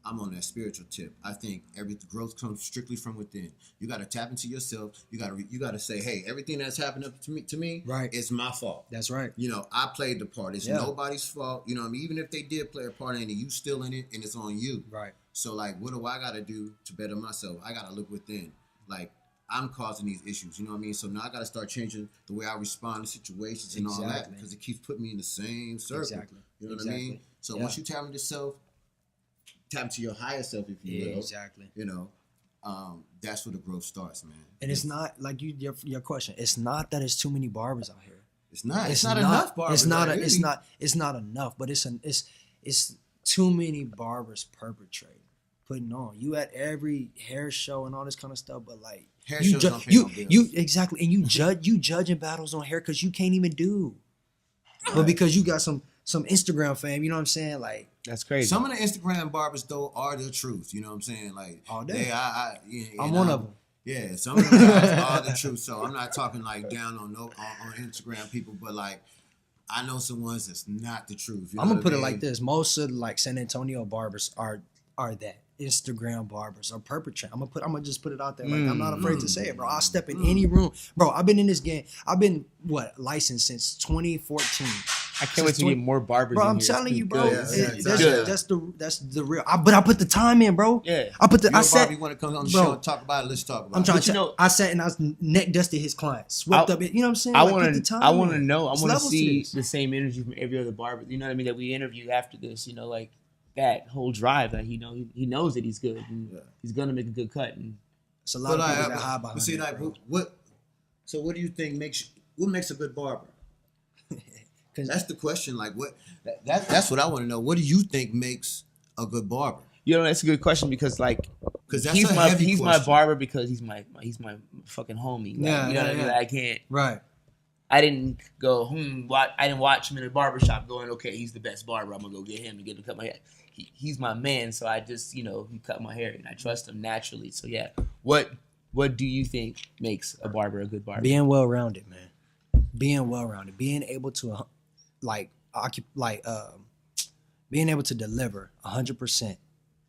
I'm on that spiritual tip. I think every growth comes strictly from within. You got to tap into yourself. You got to say, hey, everything that's happened to me, right? It's my fault. That's right. I played the part. It's nobody's fault. Even if they did play a part in it, you still in it, and it's on you. Right. So, like, what do I got to do to better myself? I got to look within. Like, I'm causing these issues, you know what I mean? So now I got to start changing the way I respond to situations and all that because it keeps putting me in the same circle. Exactly. You know what I mean? So once you tap into self, tap into your higher self, if you will. Exactly. That's where the growth starts, man. And it's not, like your question, it's not that it's too many barbers out here. It's not. It's not enough barbers. It's not enough, but it's too many barbers putting on. You at every hair show and all this kind of stuff, but like hair shows don't pay no bills. You exactly, and you judging battles on hair because you can't even do, but because you got some Instagram fame, you know what I'm saying? Like that's crazy. Some of the Instagram barbers though are the truth. You know what I'm saying? Like all day. I'm one of them. Yeah, some of them guys are the truth. So I'm not talking like down on Instagram people, but like. I know some ones that's not the truth. I'm gonna put it like this: most of like San Antonio barbers are that Instagram barbers are perpetrating. I'm gonna just put it out there. Like I'm not afraid to say it, bro. I'll step in any room, bro. I've been in this game. I've been licensed since 2014. I can't wait to get more barbers. Bro, I'm telling you, bro. That's the real. But I put the time in, bro. Yeah. I said. You want to come on the show and talk about it? Let's talk about it. I'm trying to. I sat and I was neck dusted his clients, swept up. You know what I'm saying? I want to know. I want to see the same energy from every other barber. You know what I mean? That we interviewed after this. Like that whole drive that he knows that he's good and he's gonna make a good cut. And it's a lot of people that high behind. See, like what? So what do you think makes a good barber? That's the question. Like what? That's what I want to know. What do you think makes a good barber? That's a good question because he's my barber because he's my fucking homie. Like, you know what I mean? Like, I can't. Right. I didn't go. I didn't watch him in a barbershop going, okay, he's the best barber. I'm gonna go get him and get him to cut my hair. He's my man, so I just he cut my hair and I trust him naturally. So yeah, what do you think makes a barber a good barber? Being well rounded, man. Being well rounded. Being able to being able to deliver 100%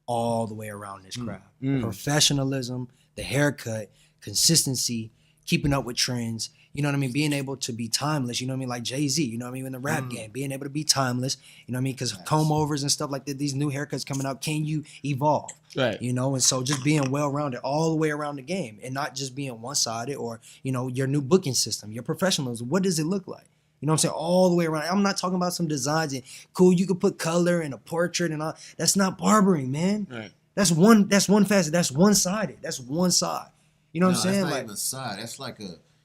all the way around this craft. Professionalism, the haircut, consistency, keeping up with trends. You know what I mean? Being able to be timeless. You know what I mean? Like Jay-Z. You know what I mean? In the rap game, being able to be timeless. You know what I mean? Because comb overs and stuff like that. These new haircuts coming out. Can you evolve? Right. And so just being well rounded all the way around the game, and not just being one sided or your new booking system, your professionalism. What does it look like? You know what I'm saying? All the way around. I'm not talking about some designs and cool, you could put color and a portrait and all. That's not barbering, man. Right. That's one facet. That's one-sided. That's one side. You know what I'm saying? That's not even a side. That's like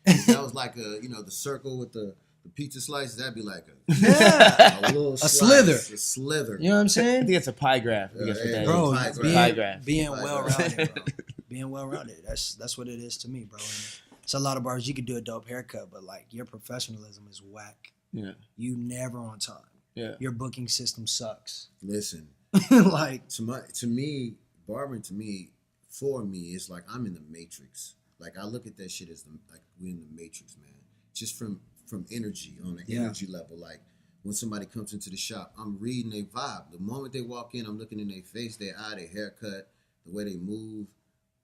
that was like the circle with the the pizza slices, that'd be like Yeah. a little slither. A slither. You know what I'm I saying? think it's a pie graph. I guess what that Bro, is. Pie graph. being well-rounded, bro. Being well-rounded. That's what it is to me, bro. And it's a lot of bars you could do a dope haircut, but like your professionalism is whack. Yeah. You never on time. Yeah. Your booking system sucks. Listen, Like to me, barbering for me, it's like I'm in the Matrix. Like I look at that shit as like we're in the Matrix, man. Just from energy, on an energy level. Like when somebody comes into the shop, I'm reading their vibe. The moment they walk in, I'm looking in their face, their eye, their haircut, the way they move,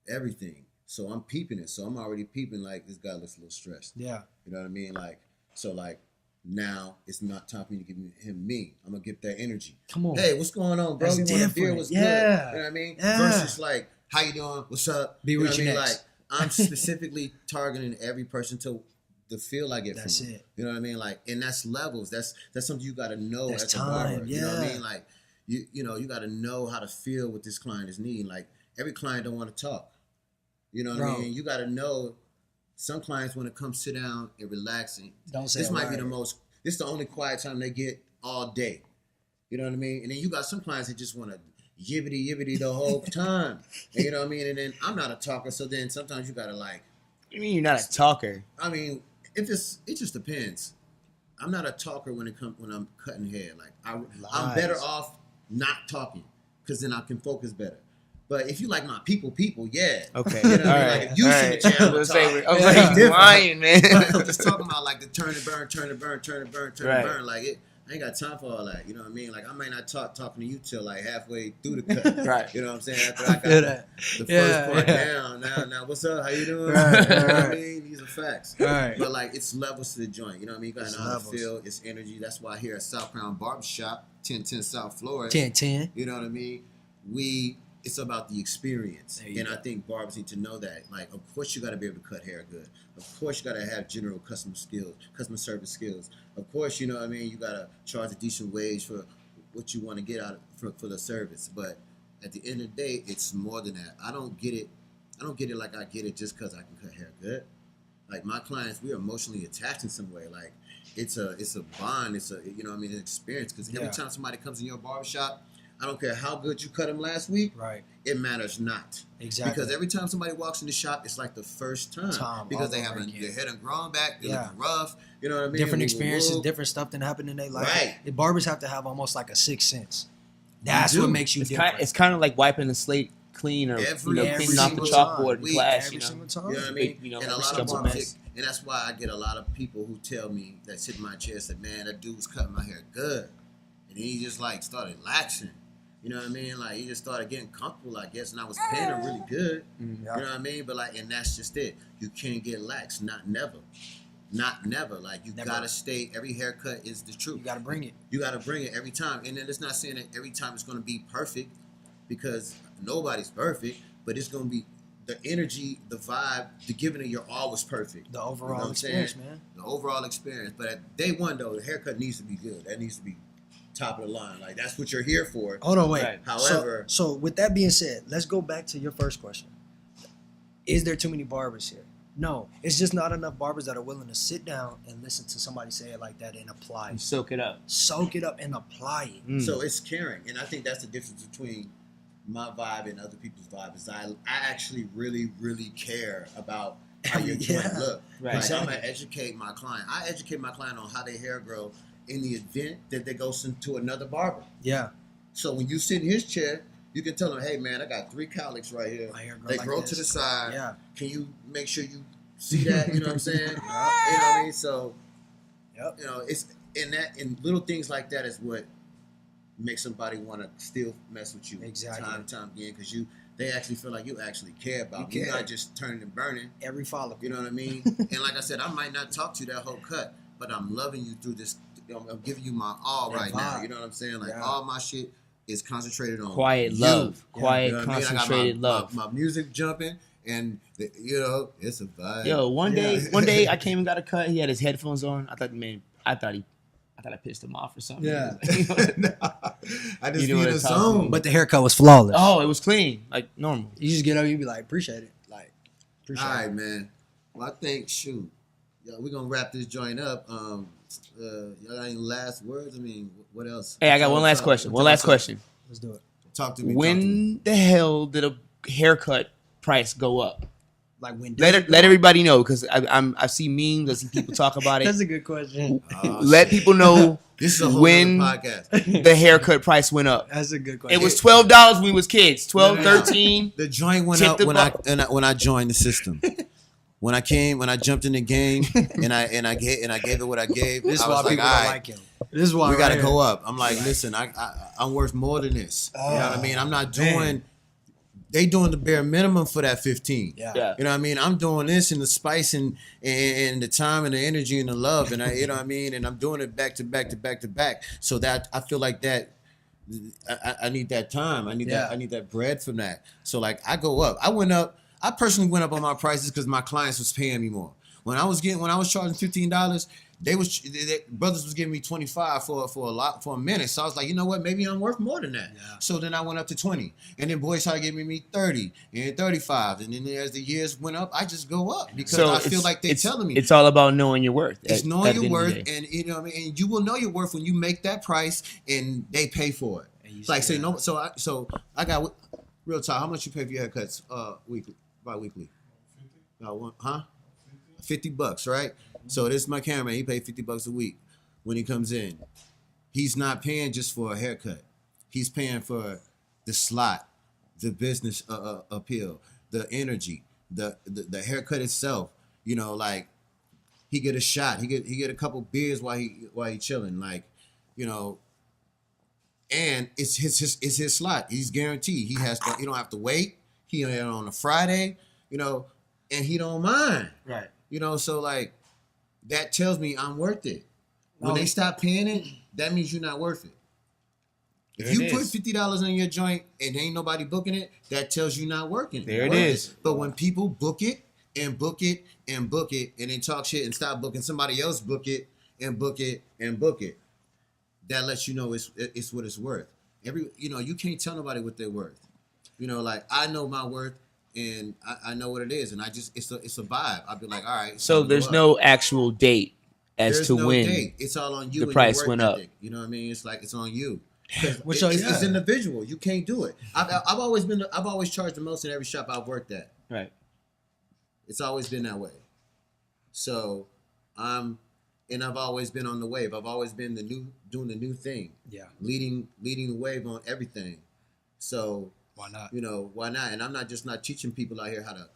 everything. So I'm peeping it. So I'm already peeping like this guy looks a little stressed. Yeah. You know what I mean? Like, so like now it's not time for me to give him me. I'm gonna get that energy. Come on. Hey, what's going on, bro? That's You want a beer? different. What's Yeah. good? You know what I mean? Yeah. Versus like, how you doing? What's up? Be you know with what I you mean? next. Like I'm specifically targeting every person to the feel I get That's from them. it. You know what I mean? Like, and that's levels. That's something you got to know That's as a time, barber. You know what I yeah. mean? Like, you know, you got to know how to feel what this client is needing. Like, every client don't want to talk. You know what Bro. I mean? You got to know. Some clients want to come sit down and relax. And Don't say this a might be word. this the only quiet time they get all day. You know what I mean? And then you got some clients that just want to yibbity the whole time. And you know what I mean? And then I'm not a talker, so then sometimes you got to like, You mean you're not a talker? I mean, it just depends. I'm not a talker when I'm cutting hair. Like I'm better off not talking because then I can focus better. But if you like my people, yeah. Okay. You know what I mean? All Like right. if you see the channel, I was talk, like, different. lying, man. I'm just talking about like the turn and burn. Right. Like it, I ain't got time for all that. You know what I mean? Like I might not talking to you till like halfway through the cut. Right. You know what I'm saying? After I got feel that. the Yeah, first part yeah. down. Now what's up? How you doing? Right, You know what I right. mean? These are facts. Right. But like it's levels to the joint. You know what I mean? You gotta It's know how to levels. feel. It's energy. That's why here at South Crown Barbershop, 1010 South Florida. 10-10. You know what I mean? It's about the experience. There you And go. I think barbers need to know that. Like, of course you got to be able to cut hair good. Of course you got to have general customer service skills. Of course, you know what I mean? You got to charge a decent wage for what you want to get out for the service. But at the end of the day, it's more than that. I don't get it like I get it just because I can cut hair good. Like my clients, we are emotionally attached in some way. Like it's a bond. It's a, you know what I mean, an experience. Because every Yeah. time somebody comes in your barbershop, I don't care how good you cut them last week. Right. It matters not. Exactly. Because every time somebody walks in the shop, it's like the first time. Because all they have over again. their head and grown back, they're Yeah. looking rough. You know what I mean? Different Woo, woo, experiences, woo. different stuff that happened in their life. Right. The barbers have to have almost like a sixth sense. That's do. what makes you different. It's kind of like wiping the slate clean or Every cleaning off the single chalkboard in week, class. every You know? single time. You know what I mean? You know, and a every lot of single barbers, mess. and that's why I get a lot of people who tell me that sit in my chair said, "Man, that dude was cutting my hair good," and then he just like started laxing. You know what I mean? Like he just started getting comfortable, I guess, and I was paying him really good. Mm-hmm. You know what I mean? But like, and that's just it. You can't get lax, not never. Like you Never. gotta stay. Every haircut is the truth. You got to bring it. You gotta bring it every time, and then it's not saying that every time it's gonna be perfect, because nobody's perfect. But it's gonna be the energy, the vibe, the giving it. You're always perfect. The You know overall what I'm experience, saying? man. The overall experience. But at day one, though, the haircut needs to be good. That needs to be top of the line. Like that's what you're here for. Hold on, wait. Right. However, so with that being said, let's go back to your first question. Is there too many barbers here? No, it's just not enough barbers that are willing to sit down and listen to somebody say it like that and apply You it. soak it up. Soak it up and apply it. Mm. so it's caring, and I think that's the difference between my vibe and other people's vibe. Is I actually really, really care about how your joint Yeah. look. Right. Like, Exactly. I'm gonna educate my client. I educate my client on how their hair grow in the event that they go to another barber. Yeah. So when you sit in his chair, you can tell him, "Hey man, I got 3 cowlicks right here. My hair grow They like grow this." to the side. Yeah. Can you make sure you see that?" You know what I'm saying? You know what I mean? So, Yep. you know, it's and little things like that is what makes somebody want to still mess with you Exactly. time and time again, because they actually feel like you actually care about them. You You're care. not just turning and burning. Every follicle. You know what I mean? And like I said, I might not talk to you that whole cut, but I'm loving you through this. I'm giving you my all That right now. vibe. You know what I'm saying? Like Yeah. all my shit is concentrated on Quiet you. love. Yeah. Quiet, You know what I mean? I got concentrated love. My music jumping, and you know it's a vibe. Yo, one Yeah. day I came and got a cut. He had his headphones on. I thought I pissed him off or something. Yeah. I just You know need what a I'm talking zone. about. But the haircut was flawless. Oh, it was clean, like normal. You just get up, you be like, appreciate it. Like, appreciate All it. right, man. Well, I think, shoot, yo, we're gonna wrap this joint up. Y'all got any last words? I mean, what else? Hey, I got one last question. Let's do it. Talk to me. When the hell did a haircut price go up? Like when? Let everybody know, because I see memes, I see people talk about it. That's a good question. Let people know This is a whole when other podcast. the haircut price went up. That's a good question. It was $12 when we was kids. 12, No. 13. The joint went Tip up the when I joined the system. When I jumped in the game and I gave it what I gave. This is I why was like, people all don't right, like him. This is why we gotta right go here. up. I'm like, listen, I'm worth more than this. You know what I mean? I'm not doing. Man. They doing the bare minimum for that 15. Yeah. You know what I mean? I'm doing this and the spice and the time and the energy and the love and you know what I mean? And I'm doing it back to back to back to back. So that I feel like that I need that time. I need that bread from that. So like I go up. I personally went up on my prices because my clients was paying me more. When I was charging $15, brothers was giving me $25 for a minute. So I was like, you know what? Maybe I'm worth more than that. Yeah. So then I went up to 20, and then boys started giving me 30 and 35, and then as the years went up, I just go up because I feel like they're telling me. It's all about knowing your worth. It's knowing your worth, and you know what I mean. And you will know your worth when you make that price, and they pay for it. It's like say no. So I got real talk. How much you pay for your haircuts weekly, bi-weekly? $50, right? So this is my cameraman. He paid $50 a week when he comes in. He's not paying just for a haircut. He's paying for the slot, the business appeal, the energy, the haircut itself. You know, like he get a shot. He get a couple beers while he chilling. Like, you know, and it's his slot. He's guaranteed. He don't have to wait. He on a Friday. You know, and he don't mind. Right. You know, so like that tells me I'm worth it. When they stop paying it, that means you're not worth it. If you put $50 on your joint and ain't nobody booking it, that tells you not working. There it is. But when people book it and book it and book it and then talk shit and stop booking, somebody else book it and book it and book it, that lets you know it's what it's worth. You can't tell nobody what they're worth. You know, like I know my worth. And I know what it is, and it's a vibe. I'll be like, all right. So there's no actual date as when date. It's all on you. The price went up. You know what I mean? It's like it's on you. It's individual. You can't do it. I've always charged the most in every shop I've worked at. Right. It's always been that way. So I've always been on the wave. I've always been doing the new thing. Yeah. Leading the wave on everything. So. Why not? You know, why not? And I'm not teaching people out here how to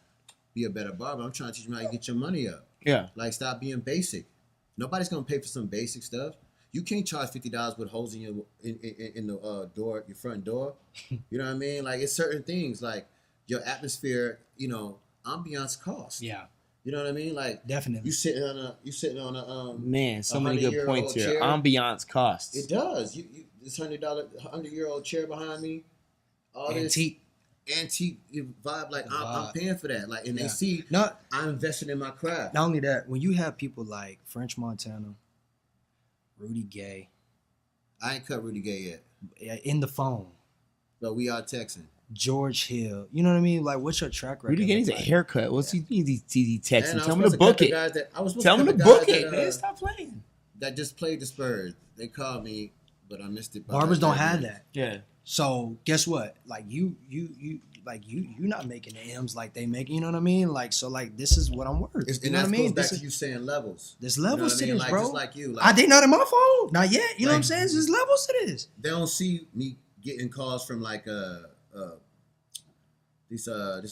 be a better barber. I'm trying to teach them how to get your money up. Yeah. Like, stop being basic. Nobody's going to pay for some basic stuff. You can't charge $50 with holes in the door, your front door. You know what I mean? Like, it's certain things. Like, your atmosphere, you know, ambiance costs. Yeah. You know what I mean? Like, definitely. You sitting on a man, so many good points here. Chair. Ambiance costs. It does. This $100-year-old chair behind me. All antique vibe, like I'm paying for that. Like, and they see I'm investing in my craft. Not only that, when you have people like French Montana, Rudy Gay. I ain't cut Rudy Gay yet. In the phone. But we are texting. George Hill. You know what I mean? Like, what's your track record? Rudy Gay needs a haircut. What's he texting? Tell him to book book it. Tell him to book it. Man, stop playing. That just played the Spurs. They called me, but I missed it. Barbers don't have that. Yeah. So guess what? Like you not making the M's like they make. You know what I mean? Like, so like this is what I'm worth. You know what I mean? Goes back to you saying levels. There's levels to this, like, bro. Just like you. Like, they not in my phone. Not yet. You know what I'm saying? There's levels to this. They don't see me getting calls from like this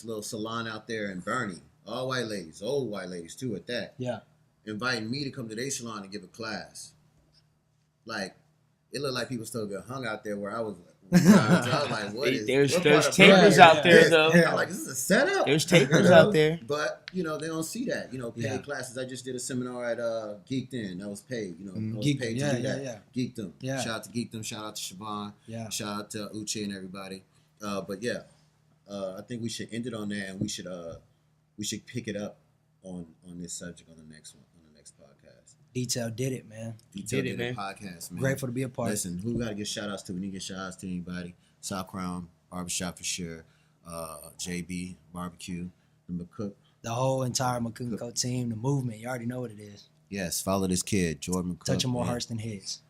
little salon out there in Bernie. All white ladies, old white ladies too at that. Yeah. Inviting me to come to their salon and give a class. Like, it looked like people still get hung out there where I was. I was like, there's takers out there though. I'm like, is this a setup? There's takers out there. But, you know, they don't see that. You know, paid classes. I just did a seminar at Geeked In. That was paid. You know, I was paid to do that. Geeked Them. Yeah. Shout out to Geeked Them. Shout out to Siobhan. Yeah. Shout out to Uche and everybody. But yeah, I think we should end it on that, and we should pick it up on this subject on the next one, on the next podcast. Detail did it, man. Did it podcast, man. Grateful to be a part. Listen, who we got to give shout outs to? We need to give shout outs to anybody. South Crown Barbershop for sure. JB Barbecue, the McCook. The whole entire McCook team, the movement. You already know what it is. Yes, follow this kid, Jordan McCook. Touching more hearts than heads.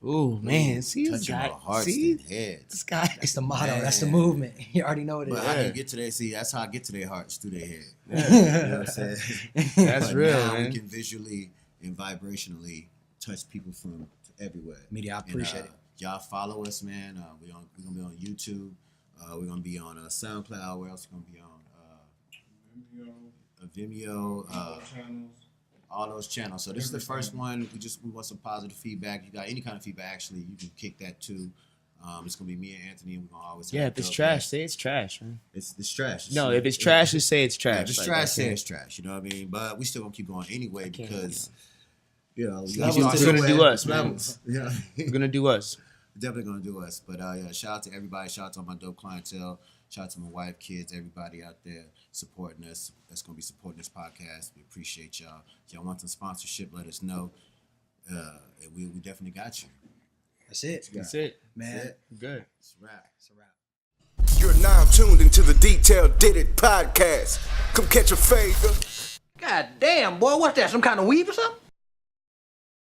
Ooh, man. See, this Touching guy. more hearts See, than heads. this guy. That's the motto. Man. That's the movement. You already know what it But is. how do you get to their? See, that's how I get to their hearts, through their head. You know what I'm saying? That's But real, now man. we can visually and vibrationally touch people from everywhere. Media, I appreciate it. Y'all follow us, man. We're gonna be on YouTube. We're gonna be on SoundCloud. Where else we gonna be on? Vimeo. All those channels. So this is the first one. We want some positive feedback. You got any kind of feedback? Actually, you can kick that too. It's gonna be me and Anthony, and we're gonna always. Yeah, if it's trash, say it's trash, man. It's trash. No, if it's trash, just say it's trash. Yeah, if it's Like, trash, that's say it. it's trash. You know what I mean? But we still gonna keep going anyway can't, because you know We're gonna do us, man. levels. Yeah, We're gonna do us. definitely gonna do us. But yeah, shout out to everybody. Shout out to all my dope clientele. Shout out to my wife, kids, everybody out there supporting us. That's gonna be supporting this podcast. We appreciate y'all. If y'all want some sponsorship, let us know. And we definitely got you. That's it. That's it, Man. That's it. Good. It's a wrap. It's a wrap. You're now tuned into the Did It Podcast. Come catch a fade. God damn, boy, what's that? Some kind of weave or something?